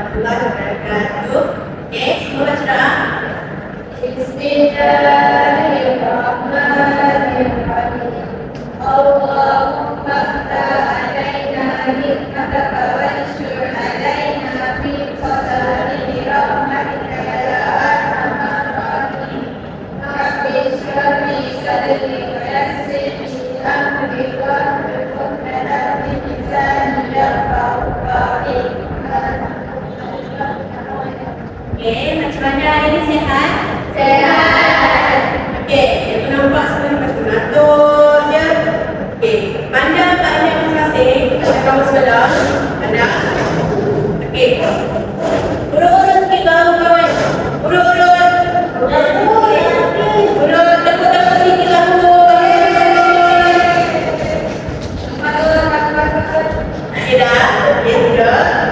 warahmatullahi wabarakatuh. Okey, semua baca doa. Bismillahirrahmanirrahim. Allahumma ftah alaina nikmataka wa anshur alaina fi qadari rahmatika ya arhamar rahimin. Rabbi shrah li sadri wa yassir li amri wahlul 'uqdatam min lisani yafqahu qawli. Okey, macam mana hari ni, sihat? Sehat. Okey, yang nampak semua macam mengatur je. Okey, pandang kat ini masing-masing. Kamu sebelah. Pandang. Okey. Urut-urut sikit kawan-kawan. Urut-urut. Urut, tepuk-tepuk sikit rambut. Okey dah? Okey, sudah.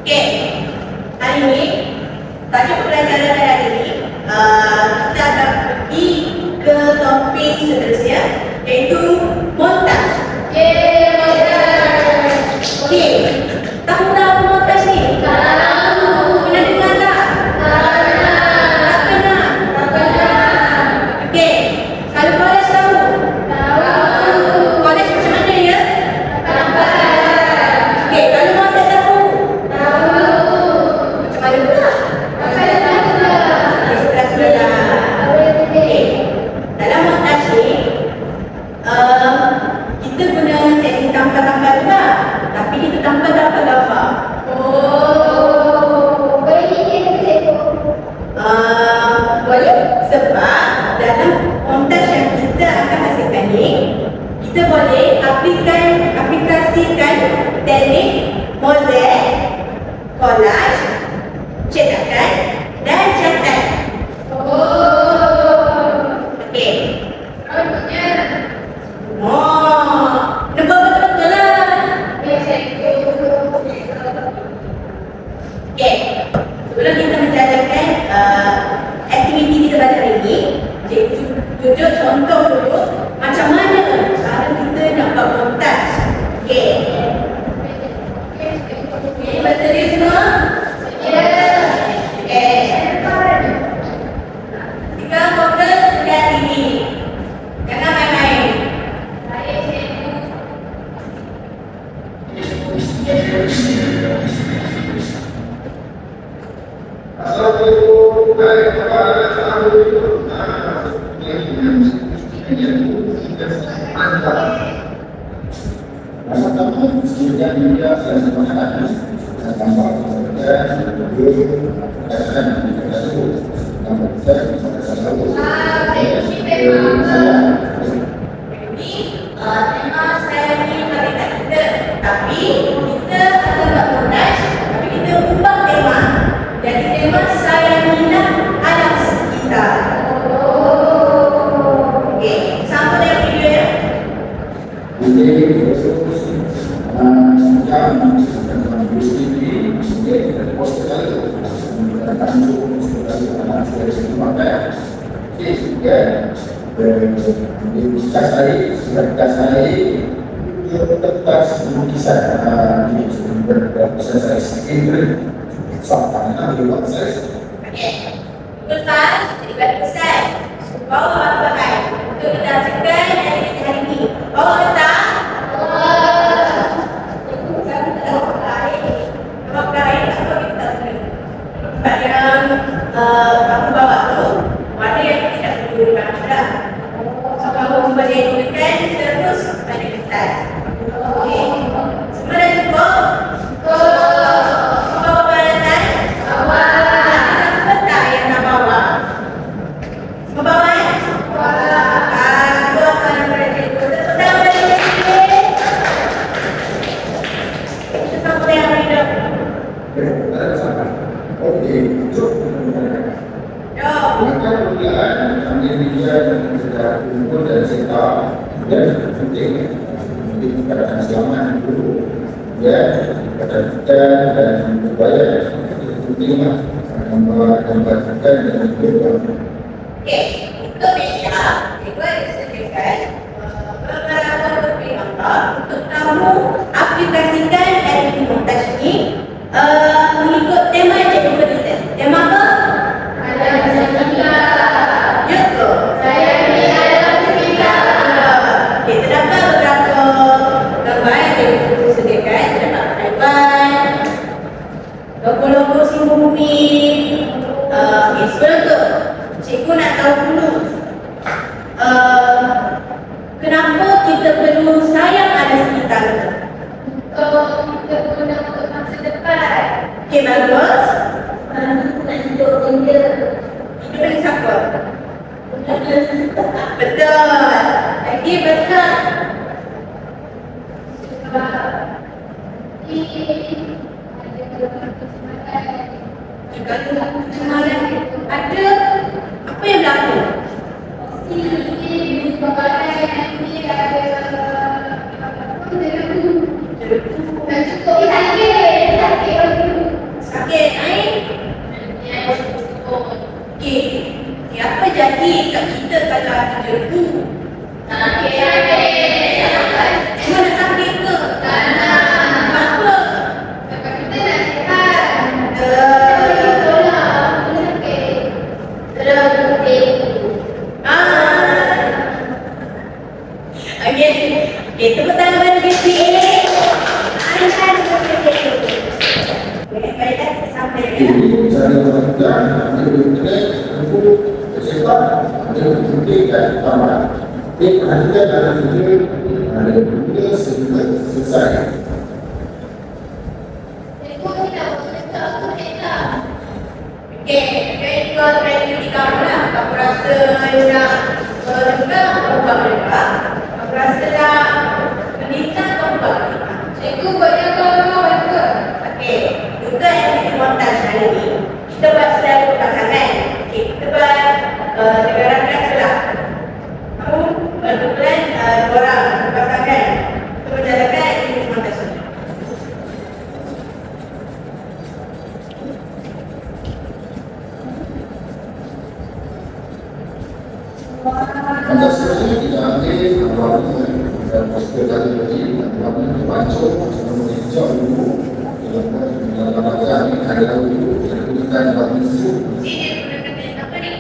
Okey, hari ni tajuk pelajaran hari ni kita akan pergi ke topik seterusnya, iaitu montaj. Okey, tahu tak apa montaj ni? Tahu. Pernah dengar tak? Tak pernah. Okey, kalau college tahu? College macam mana ya? Okey, kalau montaj tahu? Macam mana pula? Okey, sebelah-sebelah. Okey, dalam montaj ni kita guna teknik tambah-tambah juga, tapi kita tambah gambar. Boleh, sebab dalam montaj yang kita akan hasilkan ni, kita boleh aplikasikan teknik mozaik, collage, cetakan dan catat. Okey. Nampak betul-betul lah. Okey. Sebelum kita menjalankan aktiviti kita pada hari ini, cikgu tunjuk contoh dulu macam mana cara kita nak buat montaj. Okey. Okey, berserius semua? Okey. Sekarang fokus lihat ini. Jangan main-main. Tema saya ni tarikan kita, tapi kita akan buat montaj, tapi kita ubah tema. Jadi tema saya minat alam sekitar. Okey, sambung dengan video ya. Kertas, jadi bagi besar. Bawa bahan untuk kita hasilkan hari ini. Bawa kertas. Sebab yang kamu bawa tu ada yang tidak perlu digunakan. So kamu cuba dia gunakan terus pada kertas. Okey. Semua dah cukup? Bawa peralatan? Ada siapa tak yang nak bawa? Semua bawa ya? Dua orang pada cikgu. Tepuk tangan pada cikgu. Kita sambut yang hidup. Okey, jom. Maka permulaan ambil media dan secara kumpul dan serta dan penting untuk keadaan selamat dulu. Ya, keadaan kita dan upaya pentinglah gambar dan juga. Okey, untuk media, cikgu ada sediakan beberapa topik untuk kamu aplikasikan aktiviti montaj ini mengikut tema yang cikgu berikan. Tema apa? Alam sekitar. Ya ke? Saya ni alam sekitar. Okey, terdapat beberapa gambar yang cikgu sediakan. Terdapat haiwan, logo-logo simbol bumi. Okey, sebelum tu cikgu nak tahu dulu kenapa kita perlu sayang alam sekitar kita. Kita guna untuk masa depan. Okey, bagus. Untuk benda. Hidup dengan siapa? Betul. Lagi betul. Juga kemarin ada apa yang berlaku? Sakit, okey. Apa jadi kat kita kalau ada debu? Cuma nak sakit ke? Kenapa? Okey, tepuk tangan pada Besti. Baiklah, kita sampai ya. Jadi, cara melakukan ada internet, untuk cepat, ada mungkin dan tambah. Jadi, perhatikan dalam video, ada benda sehingga selesai. Okey, ikut strategi kamu lah. Kamu rasa nak mendengar, kamu buat mendengar. Kamu rasa nak mendengar, kamu buat mendengar. Cikgu buatnya kalau betul. Okey, juga yang kita montaj hari ni, kita buat secara berpasangan. Okey, kita buat negara kelas lah. Kamu berkumpulan dua orang berpasangan untuk menjalankan aktiviti montaj ini. Anda sebenarnya tidak ambil warna dan poster tadi lagi, warna itu pancung, sebelum hijau dulu, dalam rangka ini ada dulu, yang gunakan warna itu. Sini gunakan apa ni?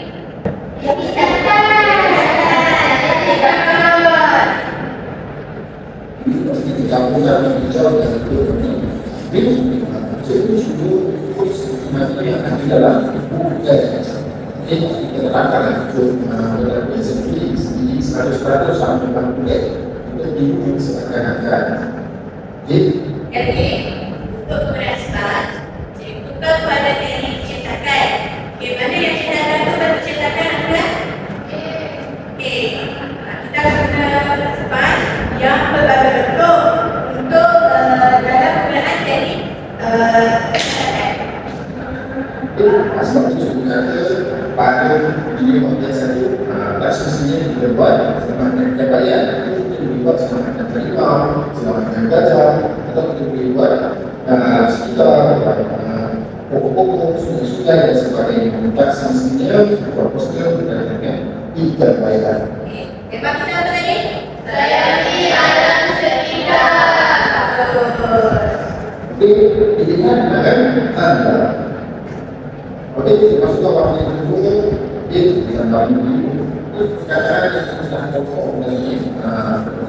Ini pasti digabungkan hijau dan itu ini. Jadi sudah sebenarnya akan di dalam ini kita terangkan untuk dalam presentasi di 100% sampai 80 kita bingung seakan-akan. Jadi, untuk kemudian start, cikgu buka pada teknik cetakan. Okey, mana yang cetakan tu baru cetakan ada? Okey, kita guna sponge yang berbagai bentuk untuk dalam penggunaan teknik cetakan. Sebab itu juga pada video biasa itu asasnya kita buat selamatkan capaian, kita boleh buat selamatkan harimau, selamatkan gajah, atau kita boleh buat sekitar pokok-pokok, sungai-sungai dan sebagainya. Untuk sanksinya, proposal dan ikan bayaran. Okey, tema kita apa tadi? Sayangi alam sekitar. Okey, dengan anda. Okey, kita masuk ke warna yang kedua. Dia ditambah ini. Sekarang yang sudah pokok mengenai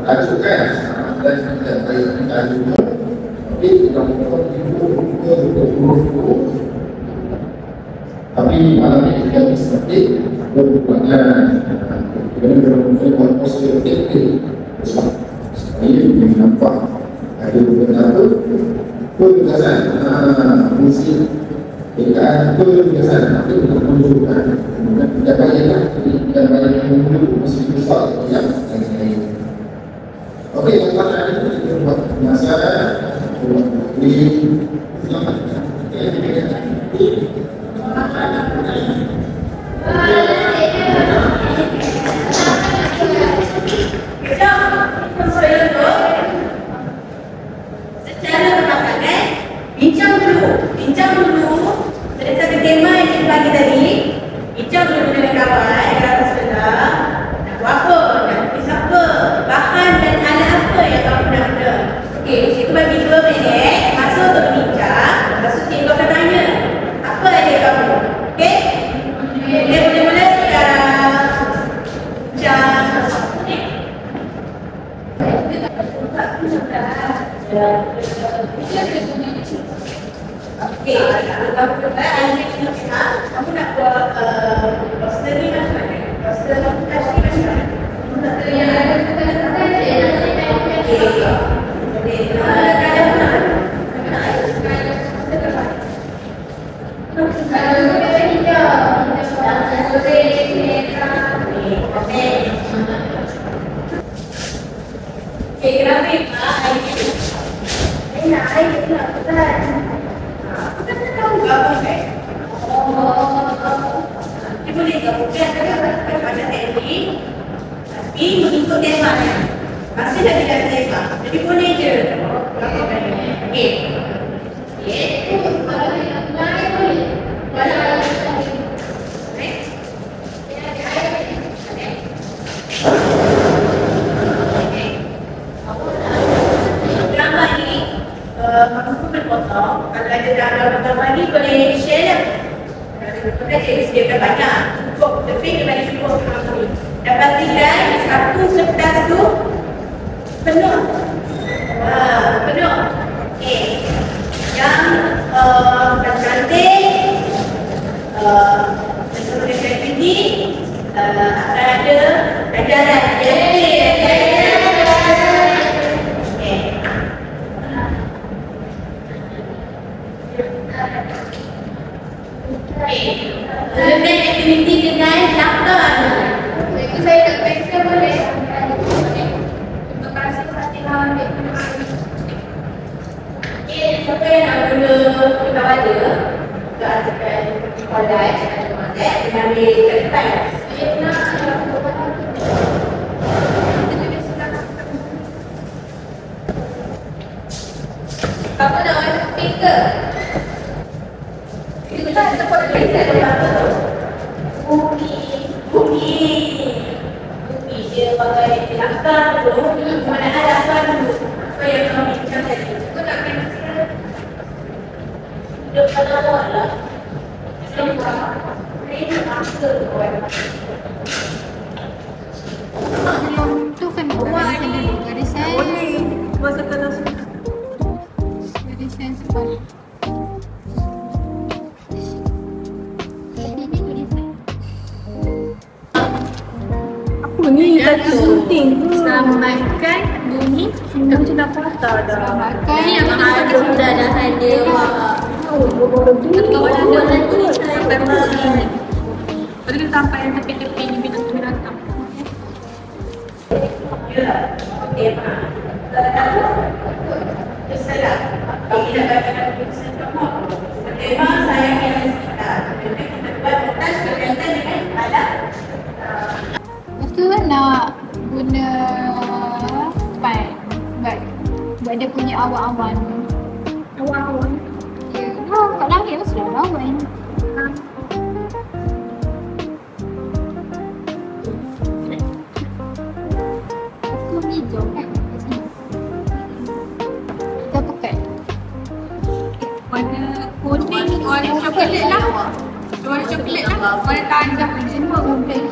ajukan dan kita bayarkan ajukan. Okey, kita pokok dulu. Tapi malam ini kita seperti berhubungan dengan buat poster teknik supaya kita nampak ada beberapa perluasan fungsi dekat perluasan itu untuk menunjukkan pendapatan yang dulu masih besar yang lain. Okey, lepas itu kita buat masalah di secara berpasangan, bincang dulu berdasarkan tema yang cikgu bagi tadi. Bincang dulu dengan kawan yang atas sebelah. Nak buat apa, nak tulis apa, bahan dan alat apa yang kamu Okey, kamu nak buat poster ni macam mana? Poster touch ni macam mana? Yang ada bukan grafik dia boleh gabungkan macam teknik tapi mengikut tema masih dah tidak tema jadi boleh je okey gambar ni kamu berpotong kalau ada gambar ni boleh share lah. Maka cikgu sediakan banyak cukup lebih daripada cukup kamu ni dan pastikan satu kertas tu penuh penuh okey yang cantik sesuai dengan ini akan ada ajaran Lepas aktiviti dengan laptop. Jadi saya nak pensel boleh. Terima kasih Fatihah. Okey, siapa yang nak guna kawada? Kita asalkan collage atau matek dengan ambil kertas. Saya nak kamu nak warna pink ke? Kita tempat tulis ada apa? Bumi dia pakai lakar tu. Mana ada lakar dulu? Apa yang kamu bincang tadi? Aku nak pensel. Dia pada awal lah. Ini masa Tu kan garisan dulu, garisan. boleh masukkan langsung. Garisan sebalik. Apa ni? Tadi syuting tu. Selamatkan bumi. Aku sudah patah dah. Selamatkan. Ini yang ada sudah dah ada. Kawan nanti Sampai bumi ni. Lepas tu kita sampai yang tepi-tepi ni binatang-binatang. ya. Okey, Mak. Terserah. Kami nak bagi keputusan kamu. Tema saya yang sekitar. Jadi kita buat kertas berkaitan dengan alat. Lepas tu nak guna span buat dia punya awan-awan. Awan-awan. Ya, kat langit pun sudah ada awan. Aku hijau kan kat sini. Kita pekat. Warna kuning, warna coklat lah. Warna coklat lah. Warna tanjak ni semua kuning.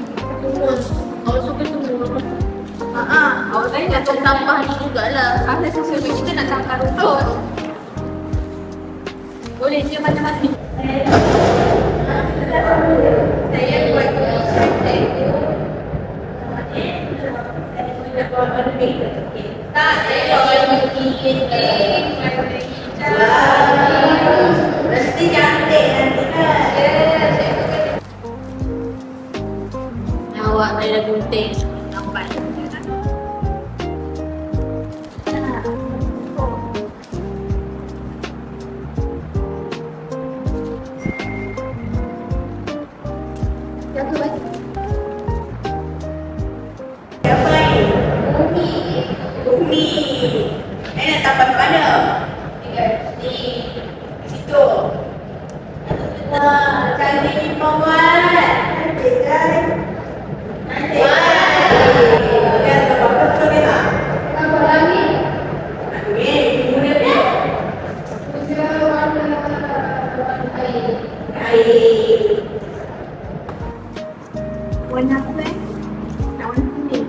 Awak suka tunggu. Awak tadi nak tong sampah ni jugalah. Ada sesuatu kita nak tangkap rumput. Boleh je macam-macam. Saya buat itu. Saya buat warna pink. Tak, saya buat warna pink. Mesti cantik nanti kan. Awak ada gunting nampak. Siapa lagi? Siapa lagi? Bumi. Nak tapak mana? Di situ. Cantik ni perempuan. Cantik kan? Cantik. Dia ada apa-apa tu dia tak? Apa lagi? Ni, guna dia. Guna warna air. Air. Warna apa Nak warna kuning.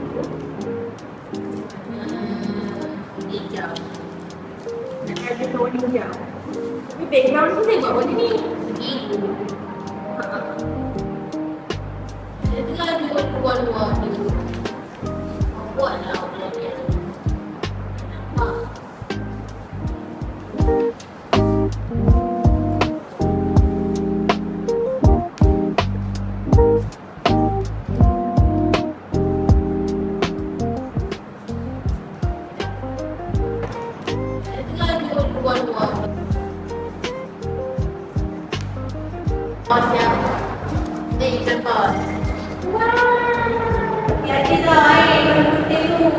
Hijau. Nak ada trolling dia. Tapi background tu saya buat macam ni. Dia tengah luar-luar dulu. Buatlah orang dia. Nampak. Dia tengah luar-luar. Siapa? Dia ikan bos. Hati-hati lah yang putih tu.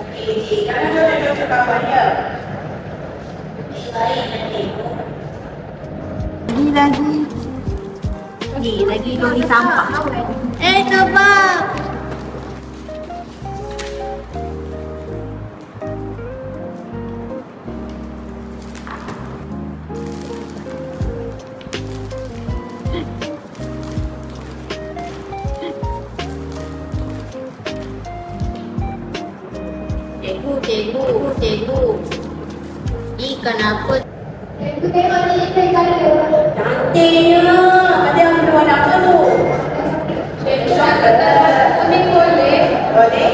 Okey, sekarang kita dah jumpa kawan dia. Baik nanti. Lagi lori sampah. Tebak. Cikgu. Ikan apa? Cikgu tengok ni ikan colour. Cantiknya. Ada yang berwarna apa tu? Kuning boleh. Boleh?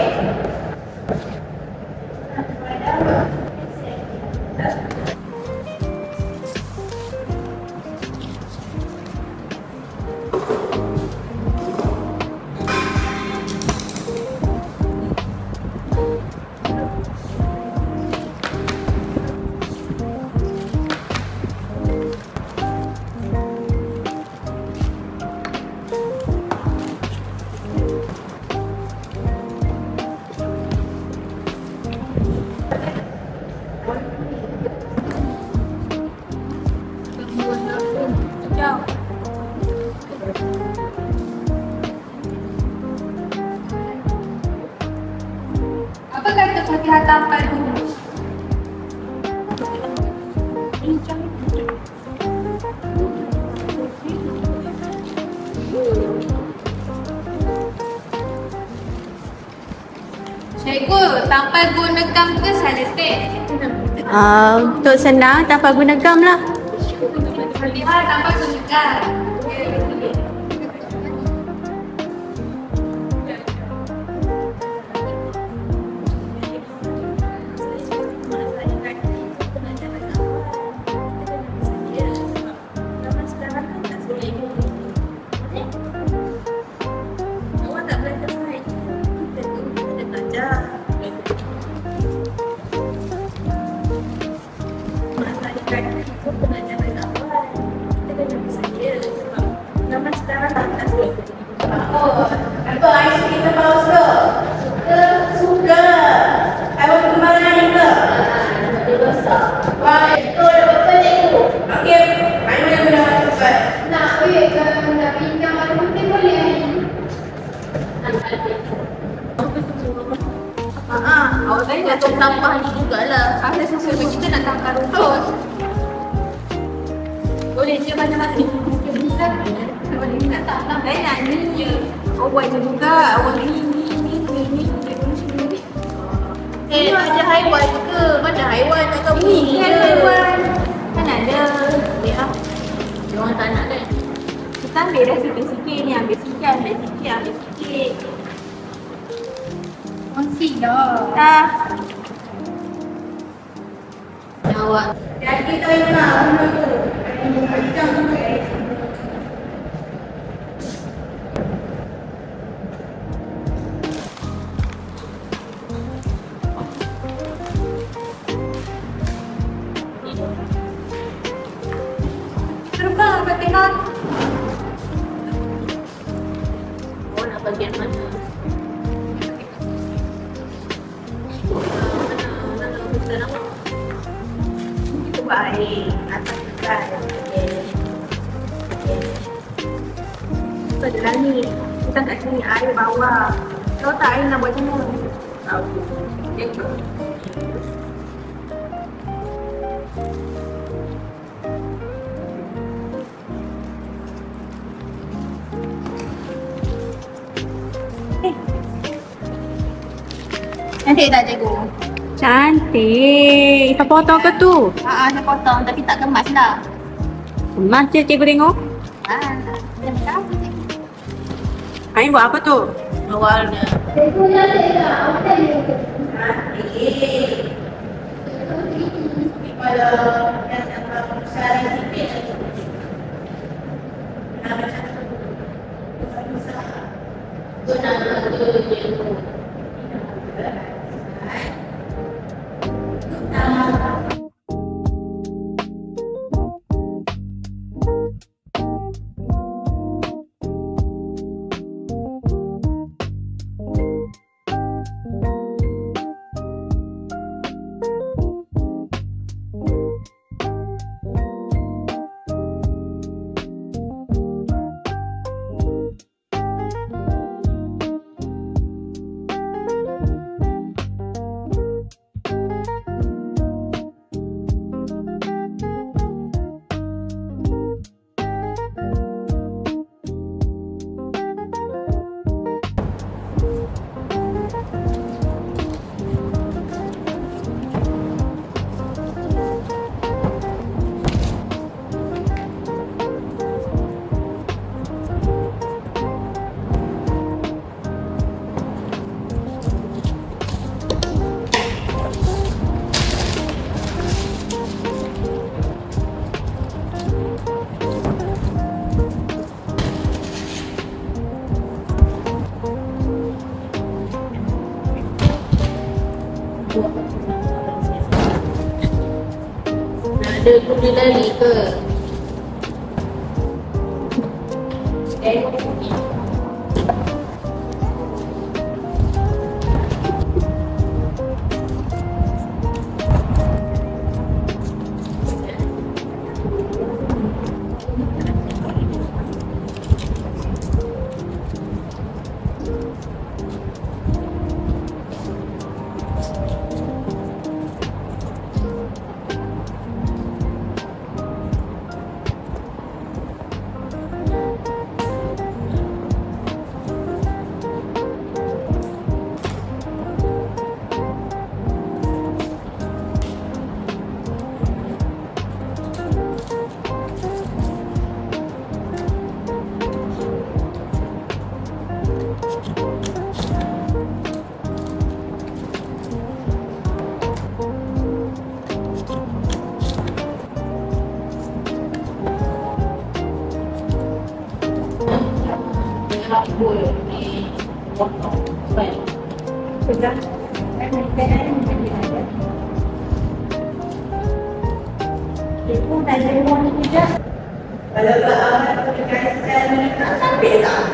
Apa kata Fatihah tampal dulu? Cikgu, tampal guna gam ke selotip? Untuk senang tanpa guna gam lah. Fatihah tampal guna gam. Apa ais kita paus ke? Suka. Awak kemarin ke? Wah, itu betul cikgu. Okey, mana yang boleh cepat? Nak pinjam warna putih boleh. Awak tadi nak tong sampah ni jugalah. Ada sesuatu kita nak tangkar rumput. Boleh je mana-mana. Bisa. Boleh minta tak? Saya nak ni je. Awak buat je juga. Awak ni. Ada haiwan ke? Mana haiwan tak tahu Ini kan haiwan. Kan ada. Ya. Diorang tak nak kan? Kita ambil dah sikit-sikit ni. Ambil sikit. Kongsi dah. Dah. Awak. Dan kita ingat benda tu. Macam tu. Terbang Fatihah. Awak nak bagian mana? Kita buat air. Atas ikan. Kita adalah ni. Kita kat sini air bawah. Tahu tak air nak buat macam mana? Tahu. Cikgu. Cantik tak cikgu? Cantik. Kau potong ke tu? Saya potong tapi tak kemas lah. Kemas je cikgu tengok. Macam tahu cikgu. Ain buat apa tu? Warna. Cikgu dah tak apa ni. Kalau yang sama besar sikit Ada guna lari ke? Kalau tak amat perkaitan menekak sampai tak?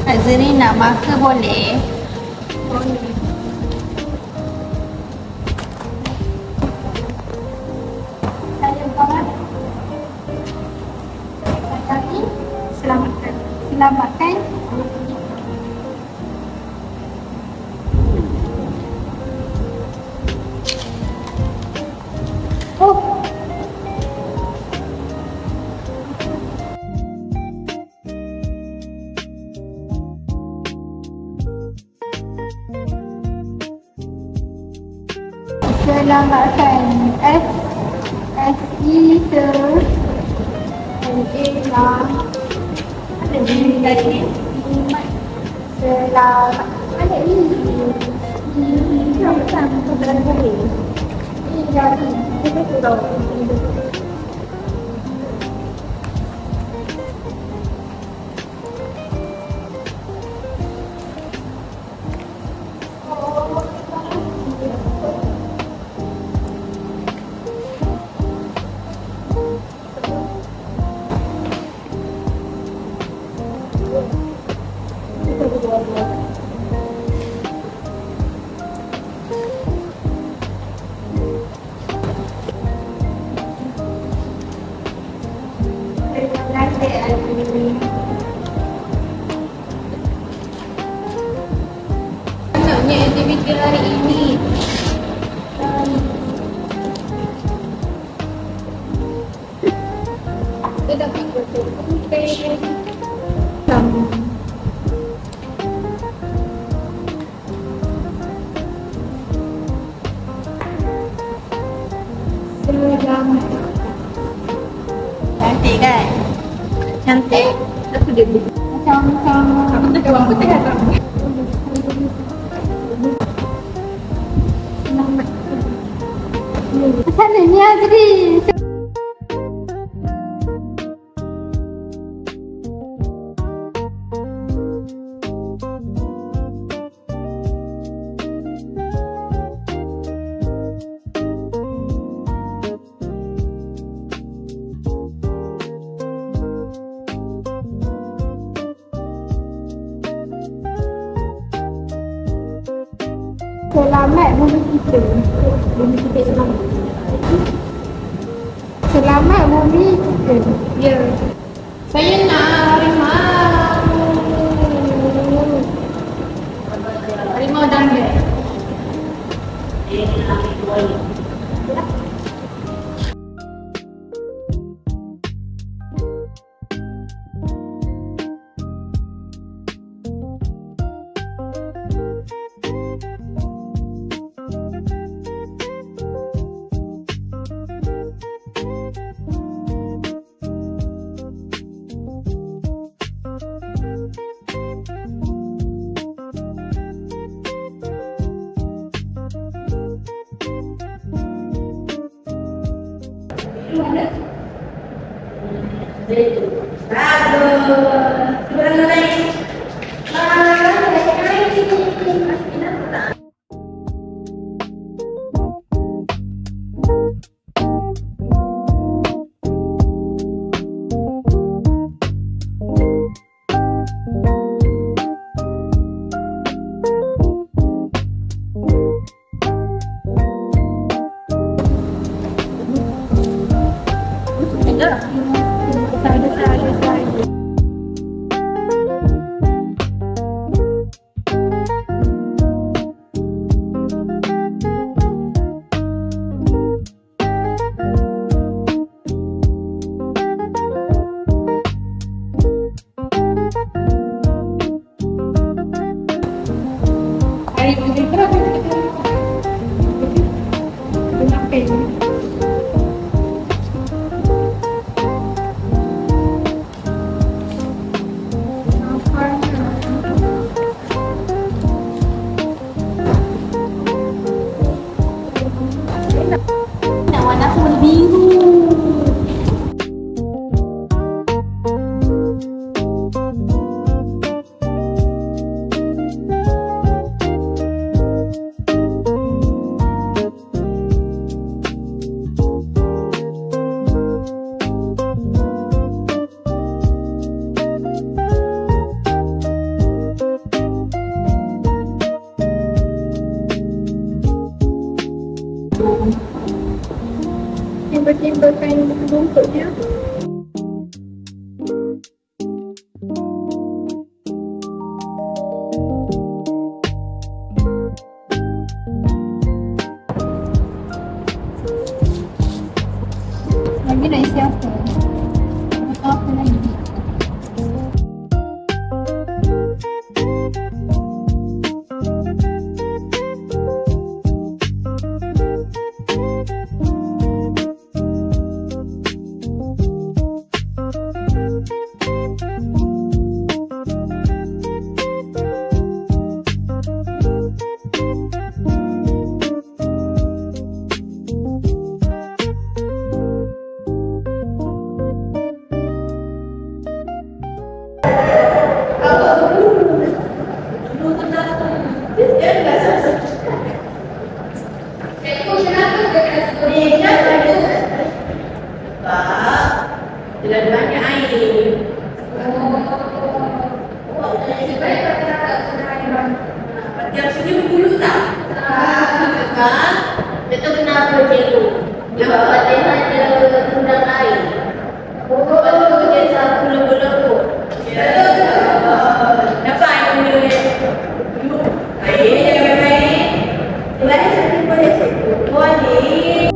Kak Zeri nak marker boleh? Boleh. Saya banget. Tapi Selamatkan. selamatkan. Oh. Selamatkan SE lah. Ada ni tadi. Selamat. Ada ni. Ini macam kebetulan boleh. Ini jadi. Kita turun. Maknanya aktiviti hari ini. Kita dapat foto. Selamat. Cantik kan? Cantik. Aku dia beli. Macam Aku tak kawan putih tak? macam mana ni Azri? Selamat bumi kita. Bumi kita selamat. Selamat bumi kita. Ya. Saya nak harimau. Harimau dan dia. Bagus. Kurang lain. Timba-timbakan rumputnya. Lagi nak isi apa? Atau apa lagi? Betul kenapa cikgu? Nampak Fatihah ada undang air. Lepas tu dia sapu lembu-lembu. Nampak ini dulu. Air jangan main. Boleh cikgu, boleh cikgu. Boleh.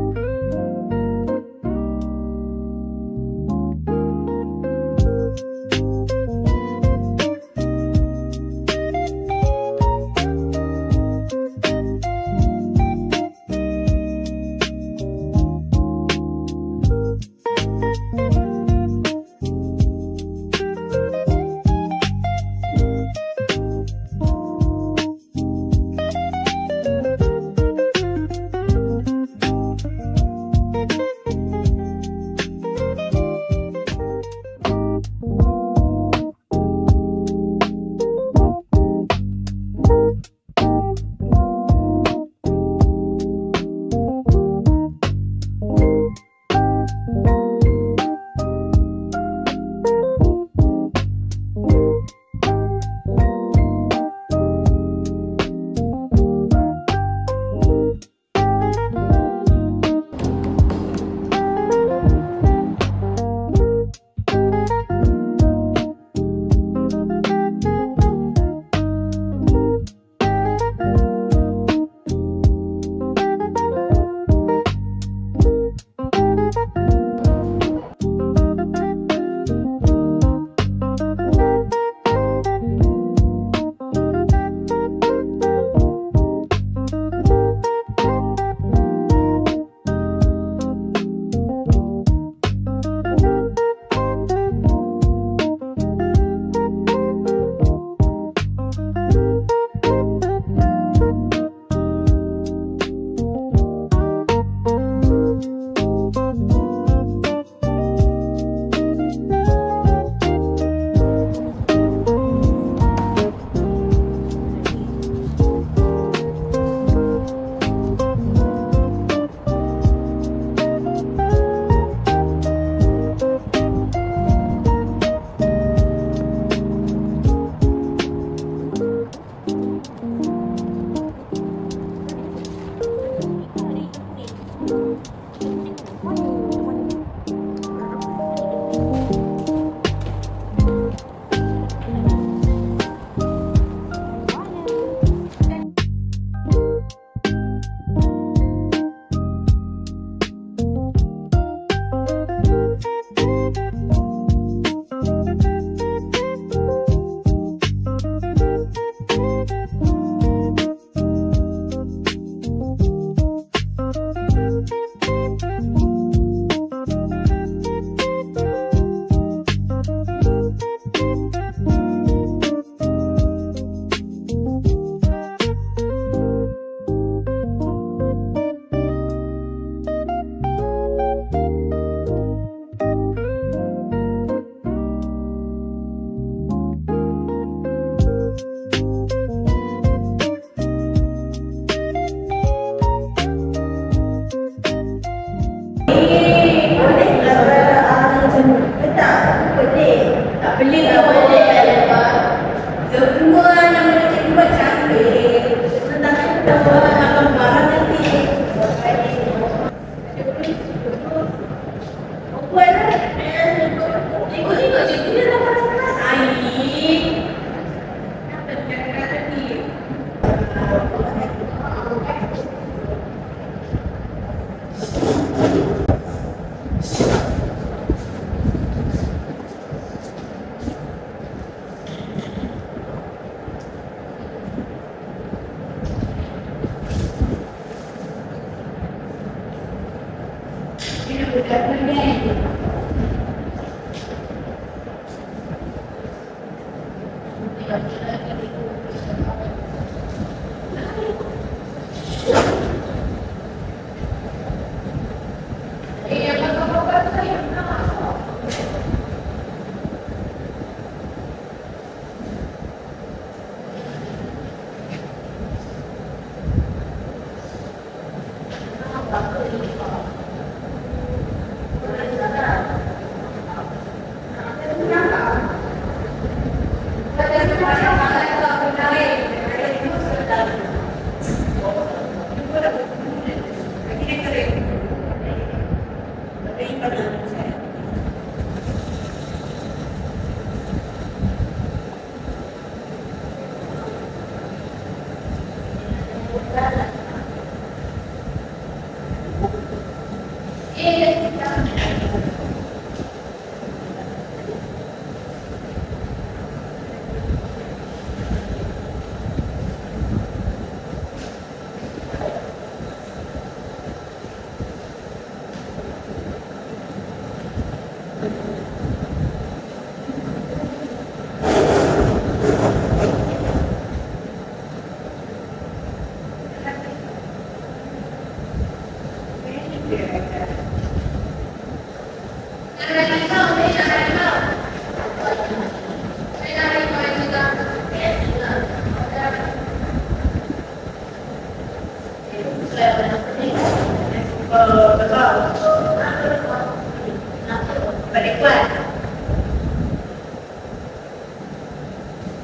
Balik kuat.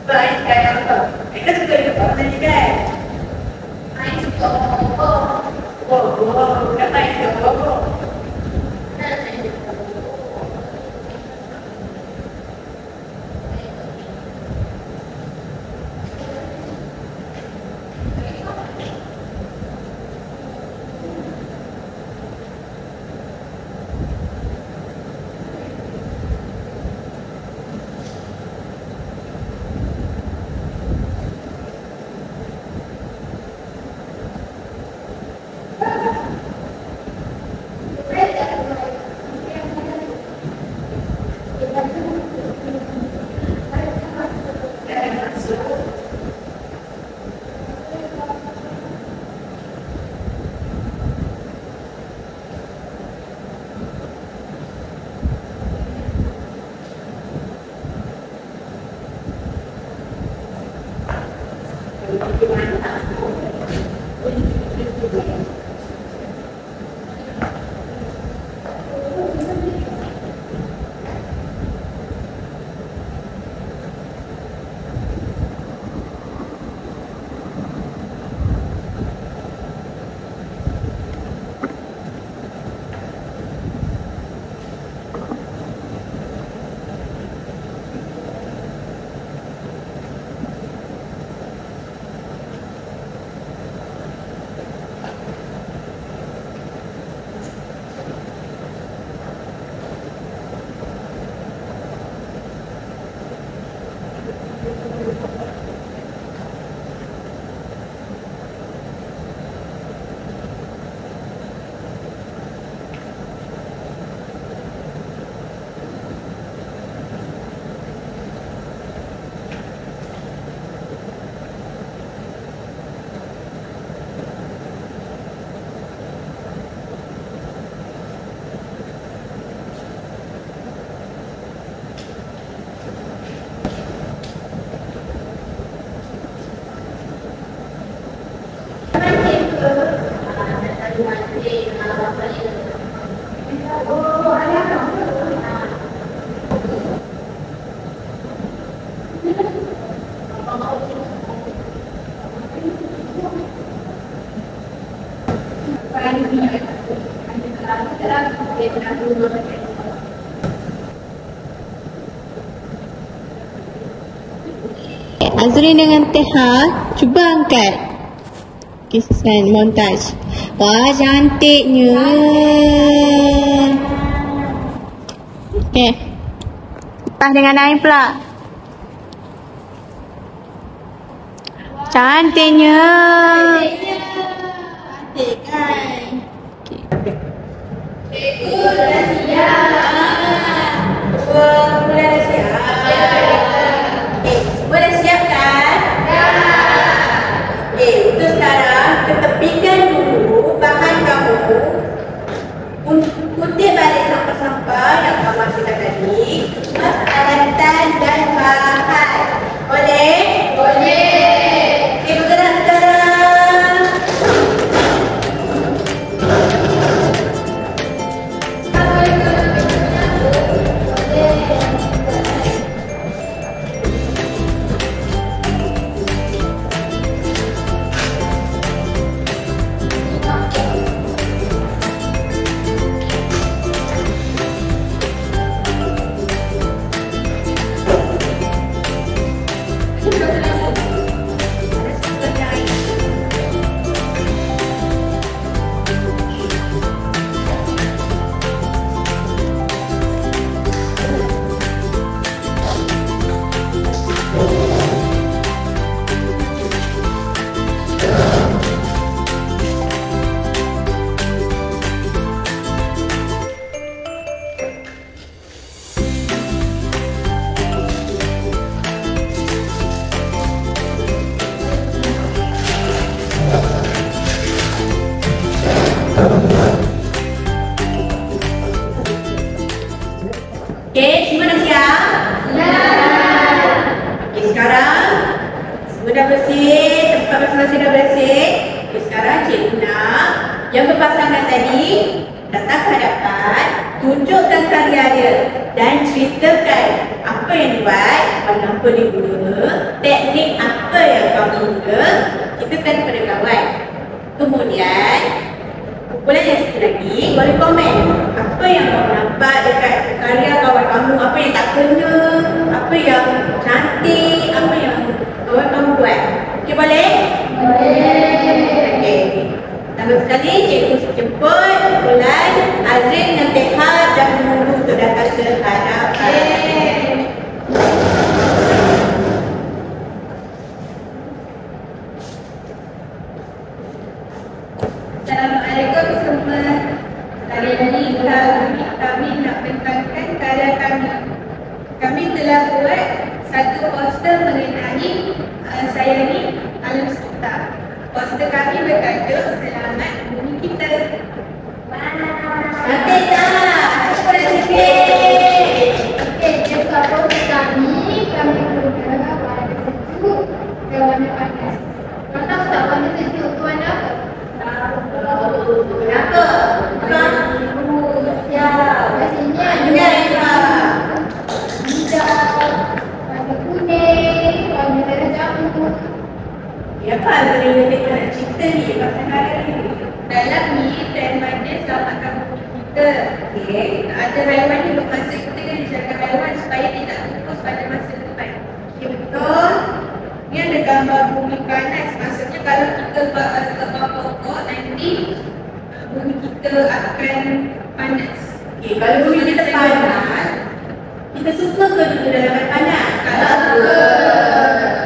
Baik, sekarang apa? Mereka suka juga tadi kan? Saya suka bobo. Bobo, kenapa saya suka bobo? Azrin dengan Teha cuba angkat kisah montaj. Wah, cantiknya. Okey. Lepas dengan Naim pula. Cantiknya. Cantik kan? Cikgu dah siap. Mula dah siap? Semua dah siap kan? Untuk sekarang ketepikan dulu bahan kamu. Kutip balik sampah-sampah yang kamu masukkan tadi. Peralatan dan bahan. Boleh? Boleh. Okey, bergerak sekarang. Yang berpasangan tadi datang ke hadapan, tunjukkan karya dia dan ceritakan apa yang dibuat, kenapa dia guna, teknik apa yang kamu guna, ceritakan kepada kawan. Kemudian kumpulan yang satu lagi boleh komen apa yang kamu nampak dekat karya kawan kamu, apa yang tak kena, apa yang cantik, apa yang kawan kamu buat. Okey, boleh? Boleh. Okey. Pertama sekali, cikgu jemput kumpulan Azrin dan Teha dah menunggu untuk datang ke hadapan. Assalamualaikum semua. Hari ini kami nak bentangkan karya kami. Kami telah buat satu poster mengenai Sayangi Alam Sekitar. Poster kami bertajuk Selamat Bumi Kita. Nanti tak? Boleh sikit. Okey, jika poster kami guna warna sejuk dan warna panas. Kau tahu tak warna sejuk tu warna apa? Kenapa? Ya, biasanya hijau, warna kuning, warna merah jambu. Ya, apa Azrin yang kita nak cerita ni pasal karya ni? Dalam ni, tema-tema selamatkan bumi kita. Okey. Ada haiwan yang bermasa kita kena jaga haiwan supaya tidak fokus pada masa depan. Ya, betul. Ni ada gambar bumi panas. Maksudnya kalau kita tebang pokok, nanti bumi kita akan panas. Okey, kalau bumi kita panas, kita suka ke duduk dalam air panas? Kalau suka.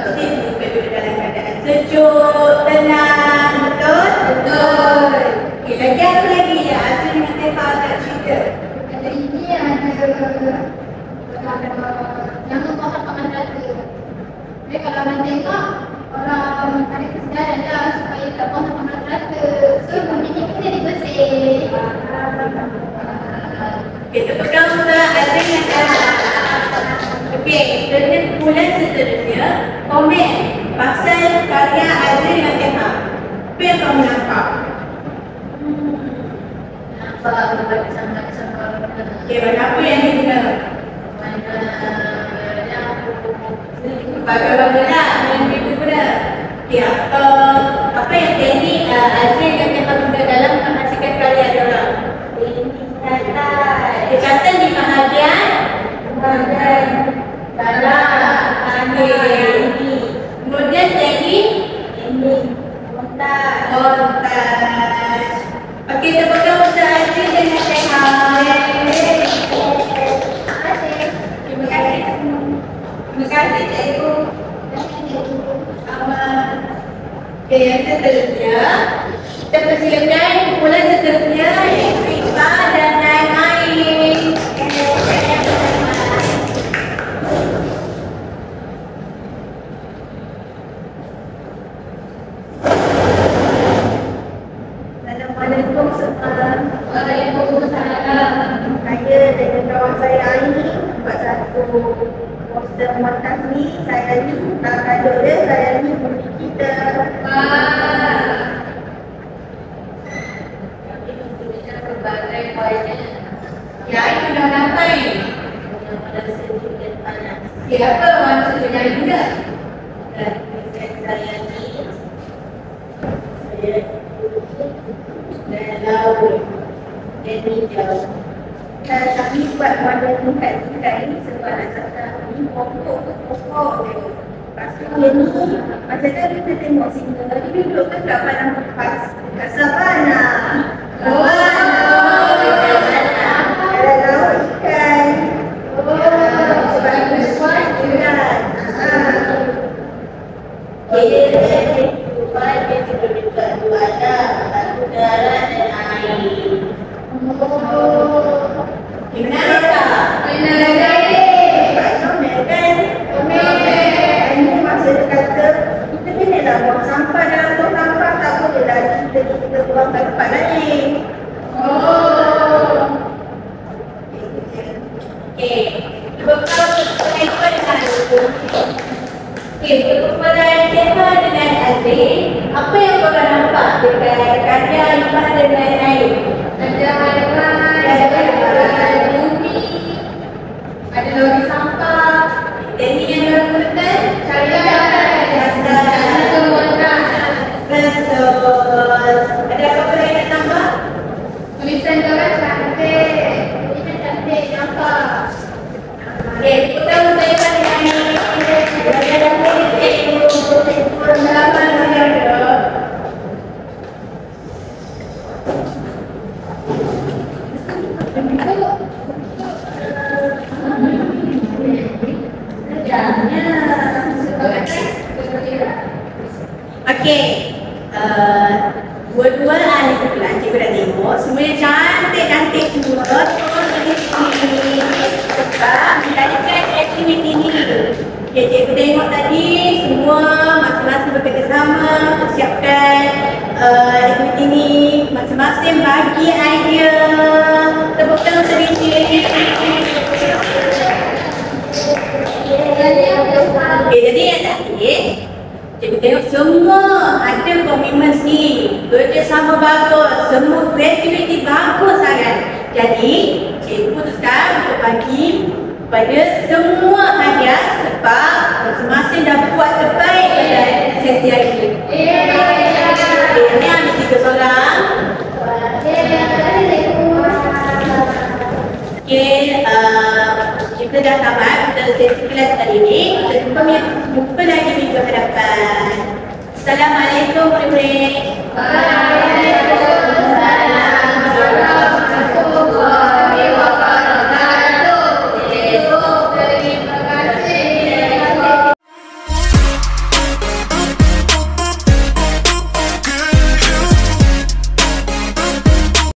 Mesti suka duduk dalam keadaan sejuk, tenang, betul? Betul. Okey, lagi apa lagi yang Azrin dengan Teha nak cerita? Ada ini ada jangan faham paman rata. Jadi kalau orang tengok orang ada kesedaran dah supaya tak faham paman rata. So bumi ni kita jadi bersih. Okey, tepukkan untuk Azrin dan Teha. Okey, seterusnya kumpulan seterusnya komen pasal karya Azrin dan Teha. Apa yang kamu nampak? Nampak macam-macam warna. Okey, warna apa yang dia guna? Warna yang Bagaimana lah yang dia guna? Okey, apa yang teknik Azrin dan Teha guna dalam menghasilkan karya dia orang? Dekatan di bahagian dalam. Kemudian teknik montaj. Okey, tepukkan untuk Azrin dengan Teha. Terima kasih. Terima kasih cikgu. Okey, yang seterusnya kita persilakan kumpulan seterusnya iaitu Iqbal dan Naim. Assalamualaikum semua. Waalaikumsalam. Saya dengan kawan saya Aini buat satu poster montaj ni. Saya ni tajuk dia Saya Ni Bumi Kita. berbagai warna Ya, itu dah sampai. yang pada sejuk dan panas. Okey, apa warna sejuk yang guna? Dan saya ni dan laut dan hijau. Kami buat warna tingkat-tingkat ni sebab nak cakap ni pokok je. Lepas tu dia ni macam tu kita tengok singa dia duduk kan kat padang lepas kat savana. Ada laut ikan. Sebab itu semua ikan. Kehidupan dia tidur dekat dua alam, satu darat dan air. Benar tak? Pak Comel kan? Ini masa dia kata kita kena lah buang sampah dalam tong sampah, tak boleh lah kita buang kat tempat lain. Okey, bekal kepada dengan Okey, kumpulan Teha dengan Azrin Apa yang korang nampak dekat karya limpah dan lain-lain? Ada haiwan, bumi, ada lori sampah, Ini yang dorang gunakan? Betul. Ada apa-apa lagi nak tambah? tulisan dorang cantik, nampak. Okey, kita mulai pada ni. Pengalaman saya ada. Okey. Dua-dua ahli kebetulan cikgu dah tengok semuanya cantik-cantik semua. Terus di sini sebab menjadikan aktiviti ni. Okay, cikgu tengok tadi semua masing-masing bekerjasama persiapkan aktiviti ni. Masing-masing bagi idea. Tepuk tangan sedikit. Okay, jadi yang tadi cikgu tengok semua ada komitmen ni, kerjasama bagus, semua kreativiti bagus sangat. Jadi cikgu putuskan untuk bagi pada semua hadiah sebab masing-masing dah buat terbaik pada sesi hari ini. Ini ambil 3 seorang. Okay, kita dah tamat untuk sesi kelas kali ini. Kita jumpa lagi minggu hadapan. Assalamualaikum murid-murid. Bye.